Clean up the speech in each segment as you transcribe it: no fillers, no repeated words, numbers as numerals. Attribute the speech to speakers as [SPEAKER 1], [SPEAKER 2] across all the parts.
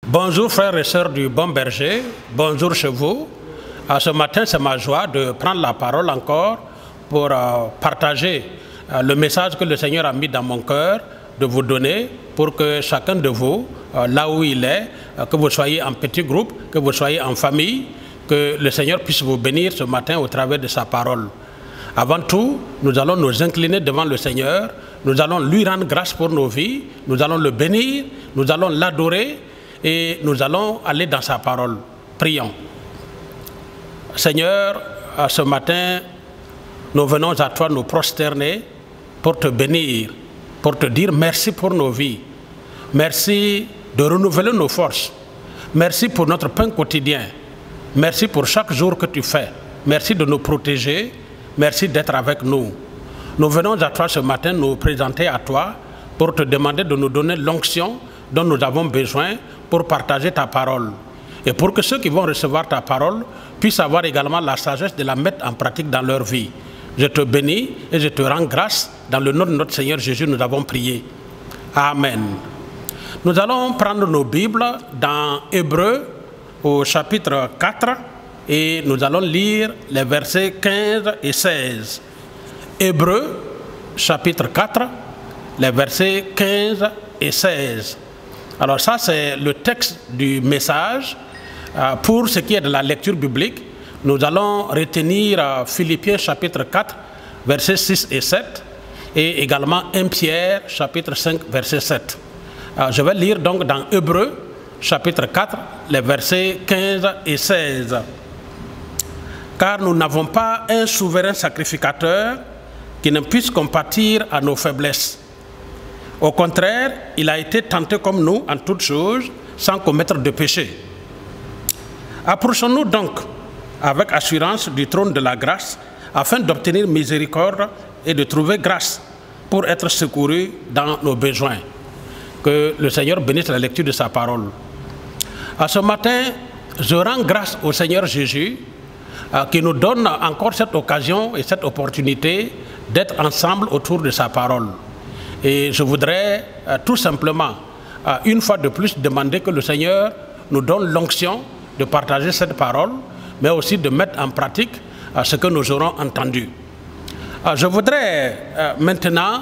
[SPEAKER 1] Bonjour frères et sœurs du Bon Berger, bonjour chez vous. Ce matin, c'est ma joie de prendre la parole encore pour partager le message que le Seigneur a mis dans mon cœur, de vous donner pour que chacun de vous, là où il est, que vous soyez en petit groupe, que vous soyez en famille, que le Seigneur puisse vous bénir ce matin au travers de sa parole. Avant tout, nous allons nous incliner devant le Seigneur, nous allons lui rendre grâce pour nos vies, nous allons le bénir, nous allons l'adorer et nous allons aller dans sa parole. Prions. Seigneur, ce matin, nous venons à toi nous prosterner pour te bénir, pour te dire merci pour nos vies. Merci de renouveler nos forces. Merci pour notre pain quotidien. Merci pour chaque jour que tu fais. Merci de nous protéger. Merci d'être avec nous. Nous venons à toi ce matin nous présenter à toi pour te demander de nous donner l'onction dont nous avons besoin pour partager ta parole. Et pour que ceux qui vont recevoir ta parole puissent avoir également la sagesse de la mettre en pratique dans leur vie. Je te bénis et je te rends grâce. Dans le nom de notre Seigneur Jésus, nous avons prié. Amen. Nous allons prendre nos Bibles dans Hébreux au chapitre 4 et nous allons lire les versets 15 et 16. Hébreux chapitre 4, les versets 15 et 16. Alors ça, c'est le texte du message. Pour ce qui est de la lecture biblique, nous allons retenir Philippiens chapitre 4, versets 6 et 7, et également 1 Pierre chapitre 5, verset 7. Je vais lire donc dans Hébreux chapitre 4, les versets 15 et 16. Car nous n'avons pas un souverain sacrificateur qui ne puisse compatir à nos faiblesses. Au contraire, il a été tenté comme nous en toutes choses, sans commettre de péché. Approchons-nous donc avec assurance du trône de la grâce, afin d'obtenir miséricorde et de trouver grâce pour être secourus dans nos besoins. Que le Seigneur bénisse la lecture de sa parole. Ce matin, je rends grâce au Seigneur Jésus qui nous donne encore cette occasion et cette opportunité d'être ensemble autour de sa parole. Et je voudrais tout simplement, une fois de plus, demander que le Seigneur nous donne l'onction de partager cette parole, mais aussi de mettre en pratique ce que nous aurons entendu. Je voudrais maintenant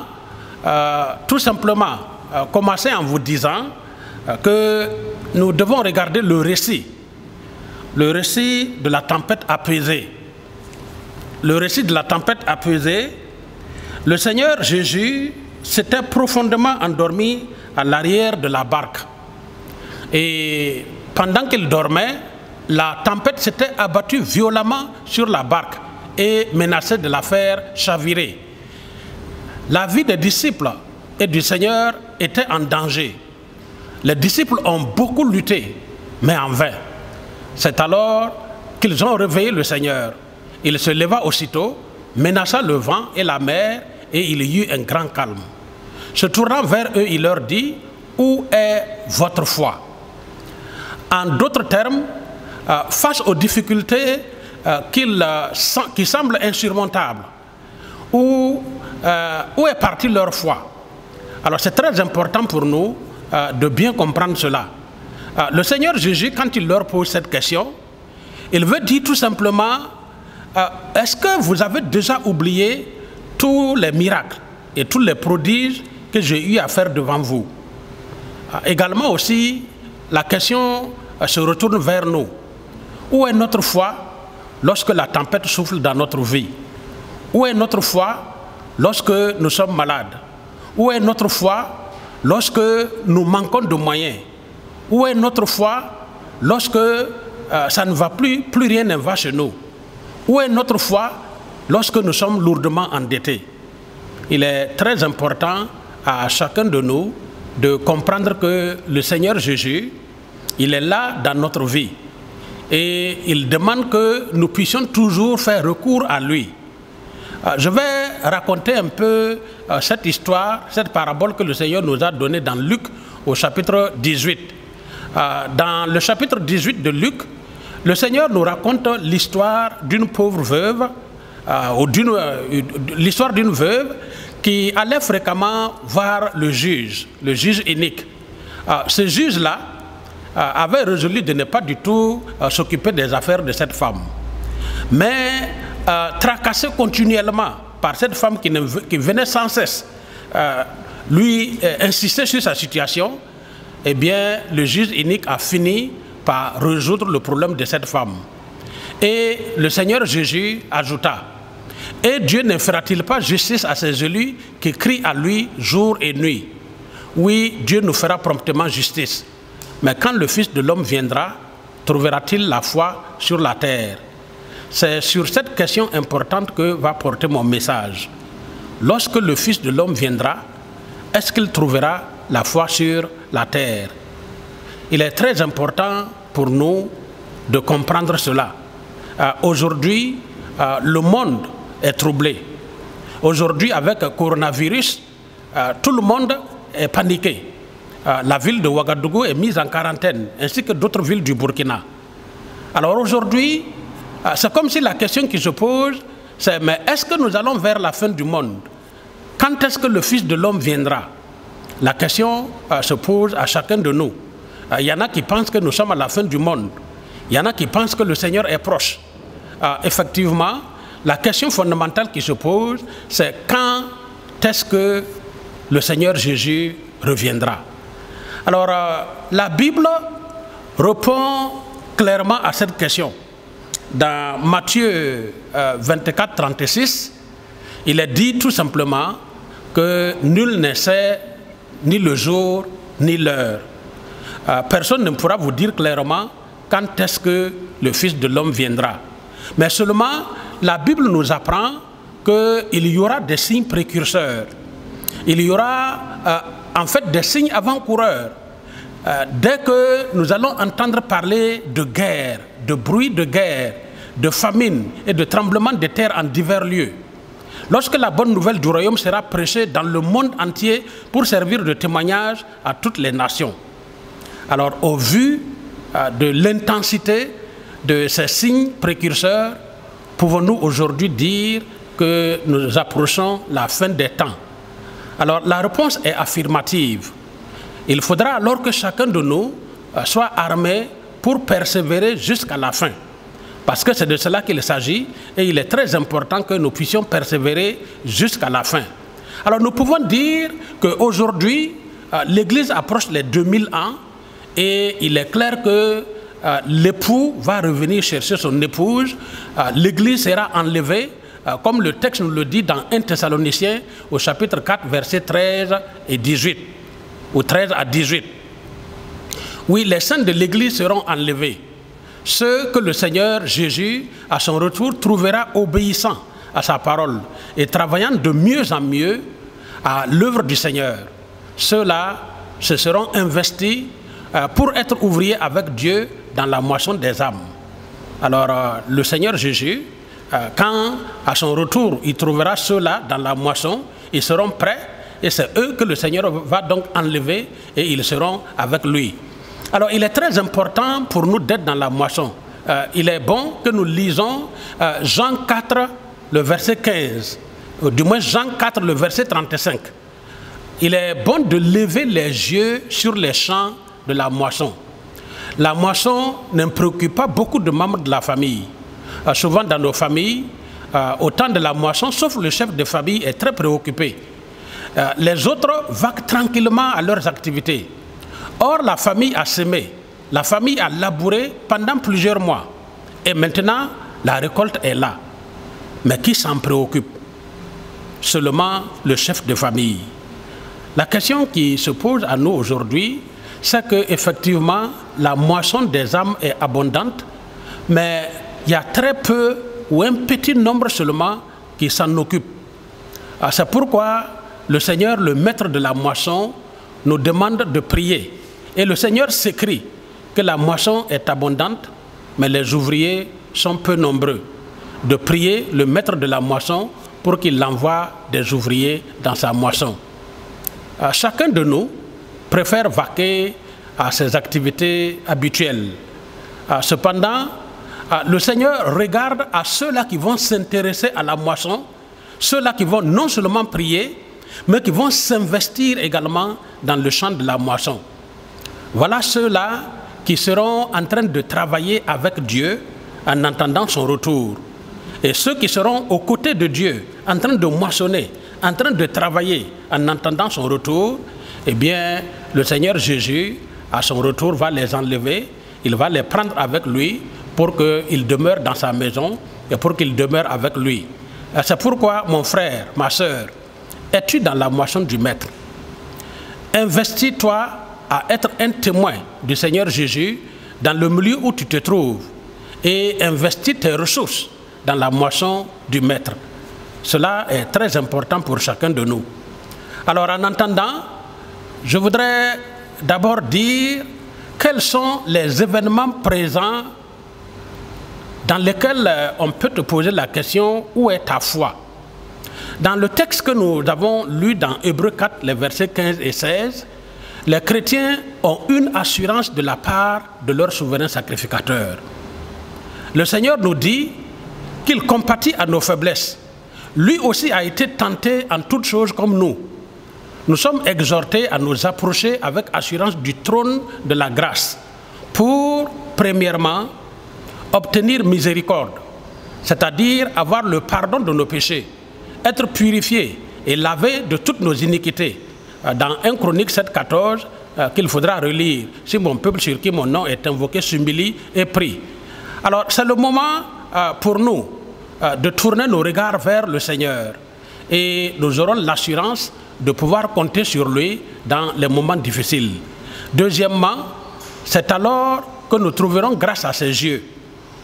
[SPEAKER 1] tout simplement commencer en vous disant que nous devons regarder le récit de la tempête apaisée. Le récit de la tempête apaisée, le Seigneur Jésus s'était profondément endormi à l'arrière de la barque. Et pendant qu'il dormait, la tempête s'était abattue violemment sur la barque et menaçait de la faire chavirer. La vie des disciples et du Seigneur était en danger. Les disciples ont beaucoup lutté, mais en vain. C'est alors qu'ils ont réveillé le Seigneur. Il se leva aussitôt, menaça le vent et la mer, et il y eut un grand calme. Se tournant vers eux, il leur dit: où est votre foi? En d'autres termes, face aux difficultés qui semblent insurmontables, où est partie leur foi? Alors c'est très important pour nous de bien comprendre cela. Le Seigneur Jésus, quand il leur pose cette question, il veut dire tout simplement: est-ce que vous avez déjà oublié tous les miracles et tous les prodiges que j'ai eu à faire devant vous? Également aussi, la question se retourne vers nous. Où est notre foi lorsque la tempête souffle dans notre vie? Où est notre foi lorsque nous sommes malades? Où est notre foi lorsque nous manquons de moyens? Où est notre foi lorsque ça ne va plus rien ne va chez nous? Où est notre foi lorsque nous sommes lourdement endettés? Il est très important à chacun de nous de comprendre que le Seigneur Jésus, il est là dans notre vie. Et il demande que nous puissions toujours faire recours à lui. Je vais raconter un peu cette histoire, cette parabole que le Seigneur nous a donnée dans Luc au chapitre 18. Dans le chapitre 18 de Luc, le Seigneur nous raconte l'histoire d'une pauvre veuve, l'histoire d'une veuve qui allait fréquemment voir le juge unique. Ce juge-là avait résolu de ne pas du tout s'occuper des affaires de cette femme. Mais tracassé continuellement par cette femme qui venait sans cesse lui insister sur sa situation, eh bien, le juge unique a fini par résoudre le problème de cette femme. Et le Seigneur Jésus ajouta, « Et Dieu ne fera-t-il pas justice à ses élus qui crient à lui jour et nuit? Oui, Dieu nous fera promptement justice. Mais quand le Fils de l'homme viendra, trouvera-t-il la foi sur la terre ?» C'est sur cette question importante que va porter mon message. Lorsque le Fils de l'homme viendra, est-ce qu'il trouvera la foi sur la terre? Il est très important pour nous de comprendre cela. Aujourd'hui, le monde est troublé. Aujourd'hui, avec le coronavirus, tout le monde est paniqué. La ville de Ouagadougou est mise en quarantaine, ainsi que d'autres villes du Burkina. Alors aujourd'hui, c'est comme si la question qui se pose, c'est mais est-ce que nous allons vers la fin du monde? Quand est-ce que le Fils de l'homme viendra? La question se pose à chacun de nous. Il y en a qui pensent que nous sommes à la fin du monde. Il y en a qui pensent que le Seigneur est proche. Effectivement, la question fondamentale qui se pose, c'est quand est-ce que le Seigneur Jésus reviendra? Alors, la Bible répond clairement à cette question. Dans Matthieu 24, 36, il est dit tout simplement que nul ne sait ni le jour ni l'heure. Personne ne pourra vous dire clairement quand est-ce que le Fils de l'homme viendra. Mais seulement, la Bible nous apprend qu'il y aura des signes précurseurs. Il y aura en fait des signes avant-coureurs. Dès que nous allons entendre parler de guerre, de bruit de guerre, de famine et de tremblements de terre en divers lieux, lorsque la bonne nouvelle du royaume sera prêchée dans le monde entier pour servir de témoignage à toutes les nations. Alors, au vu de l'intensité de ces signes précurseurs, pouvons-nous aujourd'hui dire que nous approchons la fin des temps? Alors, la réponse est affirmative. Il faudra alors que chacun de nous soit armé pour persévérer jusqu'à la fin. Parce que c'est de cela qu'il s'agit et il est très important que nous puissions persévérer jusqu'à la fin. Alors nous pouvons dire qu'aujourd'hui, l'Église approche les 2000 ans et il est clair que l'époux va revenir chercher son épouse, l'Église sera enlevée, comme le texte nous le dit dans 1 Thessaloniciens au chapitre 4, versets 13 et 18, ou 13 à 18. Oui, les saints de l'Église seront enlevés. Ceux que le Seigneur Jésus, à son retour, trouvera obéissants à sa parole et travaillant de mieux en mieux à l'œuvre du Seigneur. Ceux-là se seront investis pour être ouvriers avec Dieu dans la moisson des âmes. Alors, le Seigneur Jésus, quand à son retour, il trouvera ceux-là dans la moisson, ils seront prêts et c'est eux que le Seigneur va donc enlever et ils seront avec lui. Alors, il est très important pour nous d'être dans la moisson. Il est bon que nous lisons Jean 4, le verset 15, ou du moins Jean 4, le verset 35. Il est bon de lever les yeux sur les champs de la moisson. La moisson ne préoccupe pas beaucoup de membres de la famille. Souvent dans nos familles, au temps de la moisson, sauf le chef de famille est très préoccupé. Les autres vaquent tranquillement à leurs activités. Or, la famille a semé, la famille a labouré pendant plusieurs mois. Et maintenant, la récolte est là. Mais qui s'en préoccupe? Seulement le chef de famille. La question qui se pose à nous aujourd'hui, c'est qu'effectivement, la moisson des âmes est abondante, mais il y a très peu ou un petit nombre seulement qui s'en occupe. C'est pourquoi le Seigneur, le maître de la moisson, nous demande de prier. Et le Seigneur s'écrit que la moisson est abondante, mais les ouvriers sont peu nombreux. De prier le maître de la moisson pour qu'il envoie des ouvriers dans sa moisson. Chacun de nous préfère vaquer à ses activités habituelles. Cependant, le Seigneur regarde à ceux-là qui vont s'intéresser à la moisson, ceux-là qui vont non seulement prier, mais qui vont s'investir également dans le champ de la moisson. Voilà ceux-là qui seront en train de travailler avec Dieu en attendant son retour. Et ceux qui seront aux côtés de Dieu, en train de moissonner, en train de travailler en attendant son retour, eh bien, le Seigneur Jésus, à son retour, va les enlever, il va les prendre avec lui pour qu'ils demeurent dans sa maison et pour qu'ils demeurent avec lui. C'est pourquoi, mon frère, ma soeur, es-tu dans la moisson du Maître? Investis-toi à être un témoin du Seigneur Jésus dans le milieu où tu te trouves et investis tes ressources dans la moisson du Maître. Cela est très important pour chacun de nous. Alors, en attendant, je voudrais d'abord dire quels sont les événements présents dans lesquels on peut te poser la question « Où est ta foi ?» Dans le texte que nous avons lu dans Hébreux 4, les versets 15 et 16, les chrétiens ont une assurance de la part de leur souverain sacrificateur. Le Seigneur nous dit qu'il compatit à nos faiblesses. Lui aussi a été tenté en toutes choses comme nous. Nous sommes exhortés à nous approcher avec assurance du trône de la grâce pour, premièrement, obtenir miséricorde, c'est-à-dire avoir le pardon de nos péchés, être purifiés et lavés de toutes nos iniquités. Dans 1 Chronique 7,14, qu'il faudra relire, « Si mon peuple sur qui mon nom est invoqué s'humilie et prie ». Alors, c'est le moment pour nous de tourner nos regards vers le Seigneur et nous aurons l'assurance de pouvoir compter sur lui dans les moments difficiles. Deuxièmement, c'est alors que nous trouverons grâce à ses yeux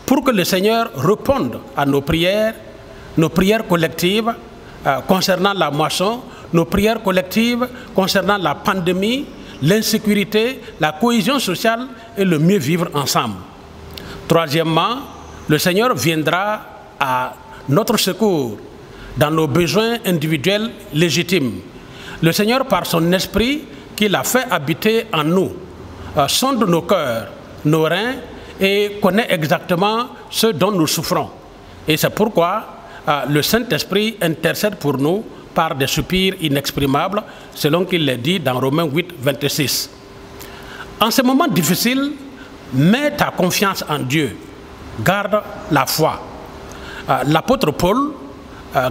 [SPEAKER 1] pour que le Seigneur réponde à nos prières collectives concernant la moisson, nos prières collectives concernant la pandémie, l'insécurité, la cohésion sociale et le mieux vivre ensemble. Troisièmement, le Seigneur viendra à notre secours dans nos besoins individuels légitimes. Le Seigneur, par son esprit qu'il a fait habiter en nous, sonde nos cœurs, nos reins et connaît exactement ce dont nous souffrons. Et c'est pourquoi le Saint-Esprit intercède pour nous par des soupirs inexprimables, selon qu'il l'est dit dans Romains 8, 26. En ces moments difficiles, mets ta confiance en Dieu, garde la foi. L'apôtre Paul,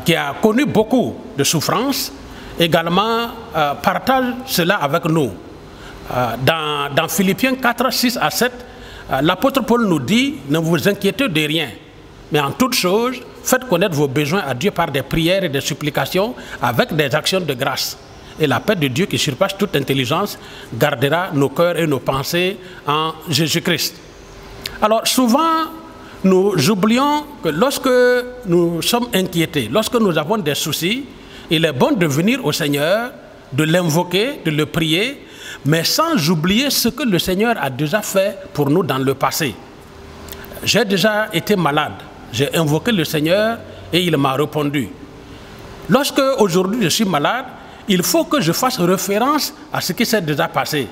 [SPEAKER 1] qui a connu beaucoup de souffrances, également partage cela avec nous. Dans Philippiens 4, 6 à 7, l'apôtre Paul nous dit « Ne vous inquiétez de rien, mais en toute chose, faites connaître vos besoins à Dieu par des prières et des supplications avec des actions de grâce. Et la paix de Dieu qui surpasse toute intelligence gardera nos cœurs et nos pensées en Jésus-Christ. » Alors souvent, nous oublions que lorsque nous sommes inquiétés, lorsque nous avons des soucis, il est bon de venir au Seigneur, de l'invoquer, de le prier, mais sans oublier ce que le Seigneur a déjà fait pour nous dans le passé. J'ai déjà été malade, j'ai invoqué le Seigneur et il m'a répondu. Lorsque aujourd'hui je suis malade, il faut que je fasse référence à ce qui s'est déjà passé.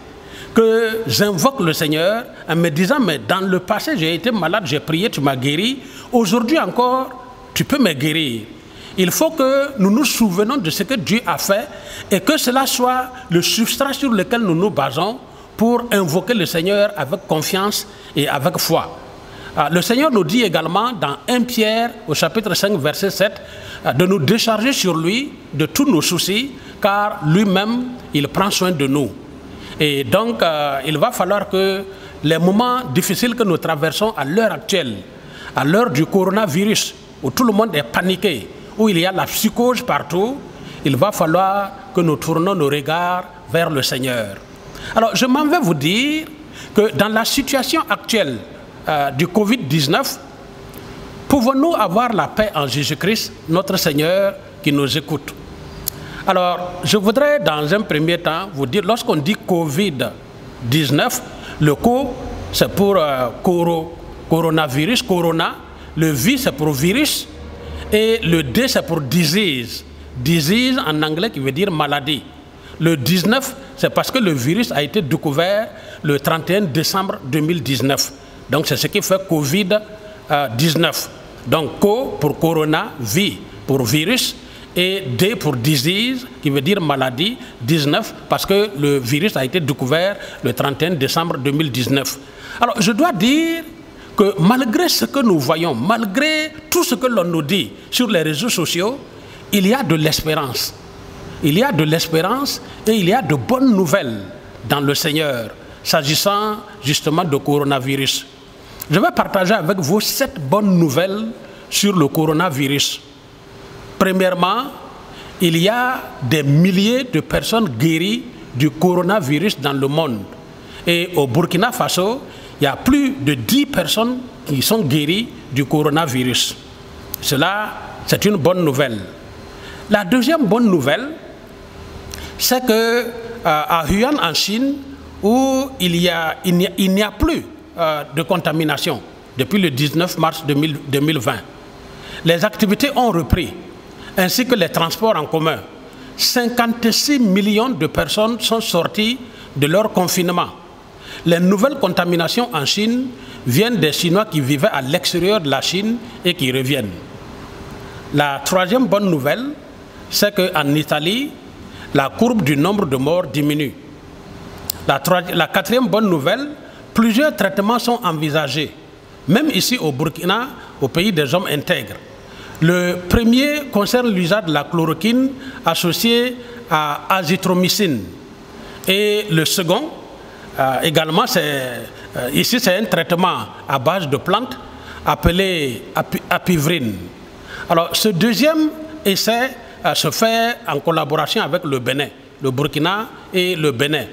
[SPEAKER 1] Que j'invoque le Seigneur en me disant, mais dans le passé j'ai été malade, j'ai prié, tu m'as guéri, aujourd'hui encore, tu peux me guérir. Il faut que nous nous souvenons de ce que Dieu a fait et que cela soit le substrat sur lequel nous nous basons pour invoquer le Seigneur avec confiance et avec foi. Le Seigneur nous dit également dans 1 Pierre au chapitre 5 verset 7 de nous décharger sur lui de tous nos soucis car lui-même il prend soin de nous. Et donc il va falloir que les moments difficiles que nous traversons à l'heure actuelle, à l'heure du coronavirus où tout le monde est paniqué, où il y a la psychose partout, il va falloir que nous tournons nos regards vers le Seigneur. Alors je m'en vais vous dire que dans la situation actuelle du Covid-19, pouvons-nous avoir la paix en Jésus-Christ, notre Seigneur, qui nous écoute? Alors, je voudrais dans un premier temps vous dire, lorsqu'on dit Covid-19, le co, c'est pour coronavirus, corona, le V, c'est pour virus, et le D, c'est pour disease. Disease en anglais qui veut dire maladie. Le 19, c'est parce que le virus a été découvert le 31 décembre 2019. Donc c'est ce qui fait Covid-19. Donc Co pour corona, V pour virus et D pour disease, qui veut dire maladie, 19, parce que le virus a été découvert le 31 décembre 2019. Alors, je dois dire que malgré ce que nous voyons, malgré tout ce que l'on nous dit sur les réseaux sociaux, il y a de l'espérance. Il y a de l'espérance et il y a de bonnes nouvelles dans le Seigneur, s'agissant justement de coronavirus. Je vais partager avec vous 7 bonnes nouvelles sur le coronavirus. Premièrement, il y a des milliers de personnes guéries du coronavirus dans le monde. Et au Burkina Faso, il y a plus de 10 personnes qui sont guéries du coronavirus. Cela, c'est une bonne nouvelle. La deuxième bonne nouvelle, c'est qu'à Wuhan, en Chine, où il n'y a plus de contamination depuis le 19 mars 2020, les activités ont repris, ainsi que les transports en commun. 56 millions de personnes sont sorties de leur confinement. Les nouvelles contaminations en Chine viennent des Chinois qui vivaient à l'extérieur de la Chine et qui reviennent. La troisième bonne nouvelle, c'est qu'en Italie, la courbe du nombre de morts diminue. La quatrième bonne nouvelle, plusieurs traitements sont envisagés, même ici au Burkina, au pays des hommes intègres. Le premier concerne l'usage de la chloroquine associée à azithromycine. Et le second, également, ici c'est un traitement à base de plantes appelé apivrine. Alors ce deuxième essai se fait en collaboration avec le Bénin, le Burkina et le Bénin.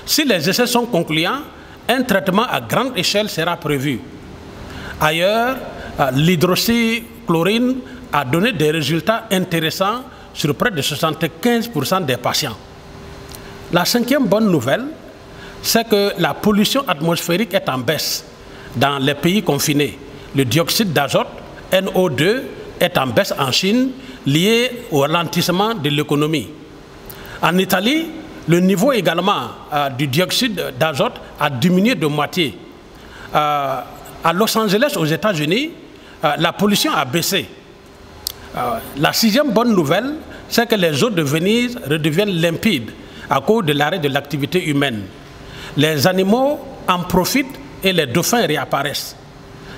[SPEAKER 1] Si les essais sont concluants, un traitement à grande échelle sera prévu. Ailleurs, l'hydroxychloroquine a donné des résultats intéressants sur près de 75% des patients. La cinquième bonne nouvelle, c'est que la pollution atmosphérique est en baisse dans les pays confinés. Le dioxyde d'azote, NO2, est en baisse en Chine, lié au ralentissement de l'économie. En Italie, le niveau également du dioxyde d'azote a diminué de moitié. À Los Angeles, aux États-Unis, la pollution a baissé. La sixième bonne nouvelle, c'est que les eaux de Venise redeviennent limpides à cause de l'arrêt de l'activité humaine. Les animaux en profitent et les dauphins réapparaissent.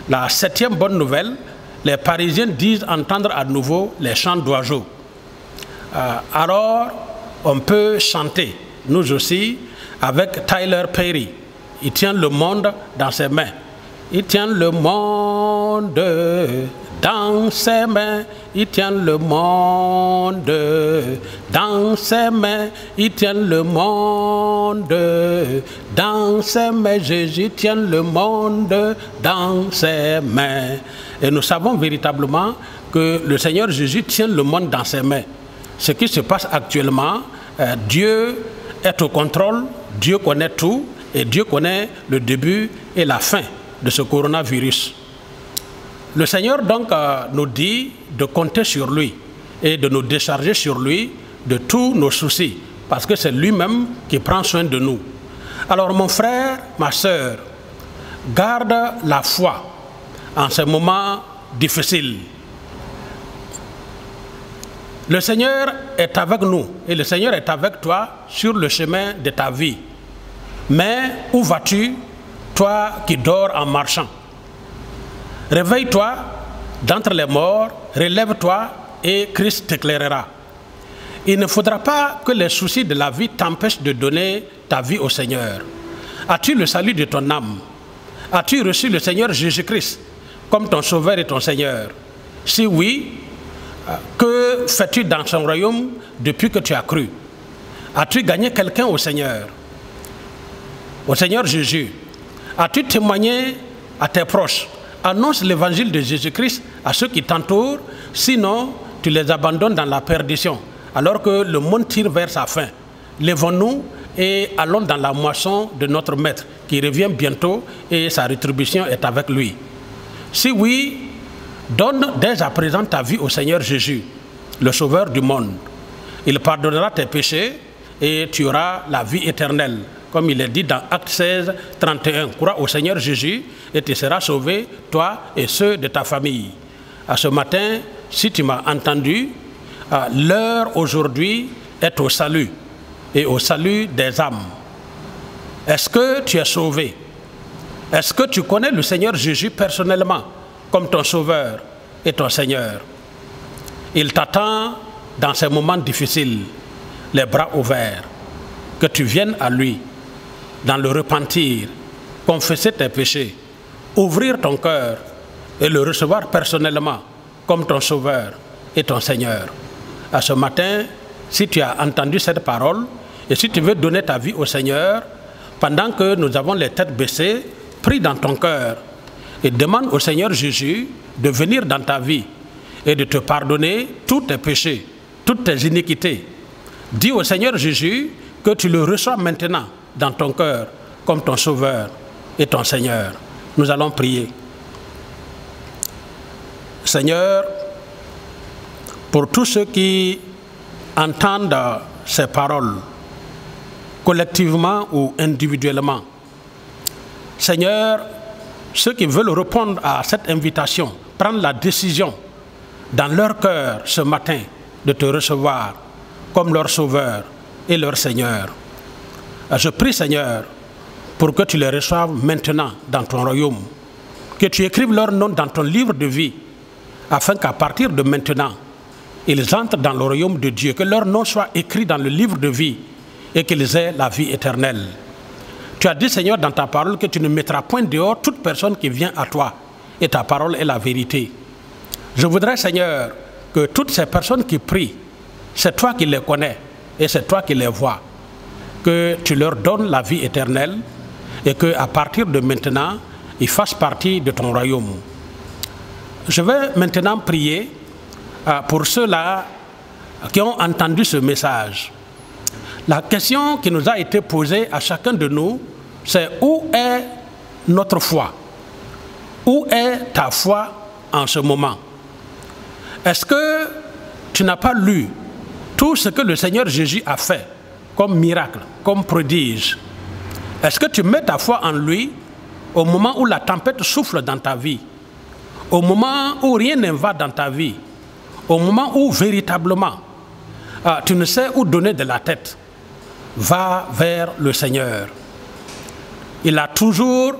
[SPEAKER 1] La septième bonne nouvelle, les Parisiens disent entendre à nouveau les chants d'oiseaux. Alors, on peut chanter, nous aussi, avec Tyler Perry. Il tient le monde dans ses mains. Il tient le monde dans ses mains. Il tient le monde dans ses mains. Il tient le monde dans ses mains. Jésus tient le monde dans ses mains. Et nous savons véritablement que le Seigneur Jésus tient le monde dans ses mains. Ce qui se passe actuellement, Dieu est au contrôle, Dieu connaît tout et Dieu connaît le début et la fin de ce coronavirus. Le Seigneur donc nous dit de compter sur lui et de nous décharger sur lui de tous nos soucis, parce que c'est lui-même qui prend soin de nous. Alors mon frère, ma sœur, garde la foi en ces moments difficiles. Le Seigneur est avec nous et le Seigneur est avec toi sur le chemin de ta vie. Mais où vas-tu, toi qui dors en marchant? Réveille-toi d'entre les morts, relève-toi et Christ t'éclairera. Il ne faudra pas que les soucis de la vie t'empêchent de donner ta vie au Seigneur. As-tu le salut de ton âme? As-tu reçu le Seigneur Jésus-Christ comme ton Sauveur et ton Seigneur? Si oui, que fais-tu dans son royaume depuis que tu as cru? As-tu gagné quelqu'un au Seigneur Jésus? As-tu témoigné à tes proches? Annonce l'évangile de Jésus-Christ à ceux qui t'entourent, sinon tu les abandonnes dans la perdition, alors que le monde tire vers sa fin. Lèvons-nous et allons dans la moisson de notre Maître, qui revient bientôt et sa rétribution est avec lui. Si oui, donne dès à présent ta vie au Seigneur Jésus, le Sauveur du monde. Il pardonnera tes péchés et tu auras la vie éternelle. Comme il est dit dans Acte 16, 31. Crois au Seigneur Jésus et tu seras sauvé, toi et ceux de ta famille. À ce matin, si tu m'as entendu, l'heure aujourd'hui est au salut et au salut des âmes. Est-ce que tu es sauvé? Est-ce que tu connais le Seigneur Jésus personnellement comme ton sauveur et ton Seigneur? Il t'attend dans ces moments difficiles, les bras ouverts, que tu viennes à lui, dans le repentir, confesser tes péchés, ouvrir ton cœur et le recevoir personnellement comme ton sauveur et ton Seigneur. À ce matin, si tu as entendu cette parole et si tu veux donner ta vie au Seigneur, pendant que nous avons les têtes baissées, prie dans ton cœur et demande au Seigneur Jésus de venir dans ta vie et de te pardonner tous tes péchés, toutes tes iniquités. Dis au Seigneur Jésus que tu le reçois maintenant dans ton cœur comme ton sauveur et ton Seigneur. Nous allons prier. Seigneur, pour tous ceux qui entendent ces paroles, collectivement ou individuellement, Seigneur, ceux qui veulent répondre à cette invitation, prendre la décision dans leur cœur ce matin de te recevoir comme leur sauveur et leur Seigneur. Je prie, Seigneur, pour que tu les reçoives maintenant dans ton royaume, que tu écrives leur nom dans ton livre de vie, afin qu'à partir de maintenant, ils entrent dans le royaume de Dieu, que leur nom soit écrit dans le livre de vie et qu'ils aient la vie éternelle. Tu as dit, Seigneur, dans ta parole que tu ne mettras point dehors toute personne qui vient à toi, et ta parole est la vérité. Je voudrais, Seigneur, que toutes ces personnes qui prient, c'est toi qui les connais et c'est toi qui les vois, que tu leur donnes la vie éternelle et qu'à partir de maintenant, ils fassent partie de ton royaume. Je vais maintenant prier pour ceux-là qui ont entendu ce message. La question qui nous a été posée à chacun de nous, c'est où est notre foi? Où est ta foi en ce moment? Est-ce que tu n'as pas lu tout ce que le Seigneur Jésus a fait comme miracle, comme prodige? Est-ce que tu mets ta foi en lui au moment où la tempête souffle dans ta vie, au moment où rien ne va dans ta vie, au moment où véritablement tu ne sais où donner de la tête? Va vers le Seigneur. Il a toujours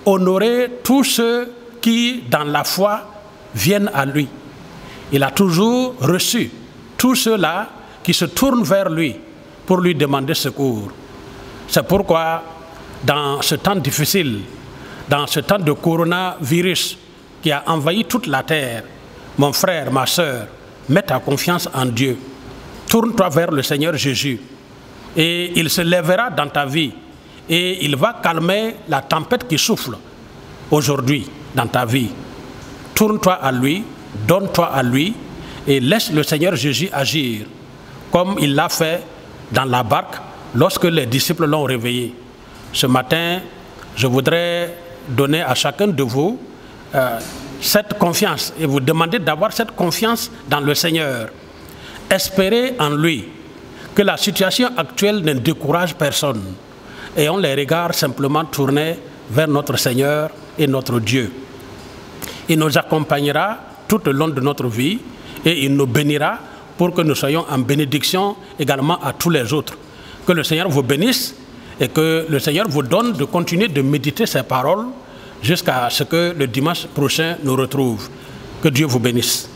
[SPEAKER 1] honoré tous ceux qui, dans la foi, viennent à lui. Il a toujours reçu tous ceux-là qui se tournent vers lui pour lui demander secours. C'est pourquoi, dans ce temps difficile, dans ce temps de coronavirus qui a envahi toute la terre, mon frère, ma soeur, mets ta confiance en Dieu. Tourne-toi vers le Seigneur Jésus. Et il se lèvera dans ta vie et il va calmer la tempête qui souffle aujourd'hui dans ta vie. Tourne-toi à lui, donne-toi à lui et laisse le Seigneur Jésus agir comme il l'a fait dans la barque lorsque les disciples l'ont réveillé. Ce matin, je voudrais donner à chacun de vous cette confiance et vous demander d'avoir cette confiance dans le Seigneur. Espérez en lui. Que la situation actuelle ne décourage personne. Ayons les regards simplement tournés vers notre Seigneur et notre Dieu. Il nous accompagnera tout au long de notre vie et il nous bénira pour que nous soyons en bénédiction également à tous les autres. Que le Seigneur vous bénisse et que le Seigneur vous donne de continuer de méditer ses paroles jusqu'à ce que le dimanche prochain nous retrouve. Que Dieu vous bénisse.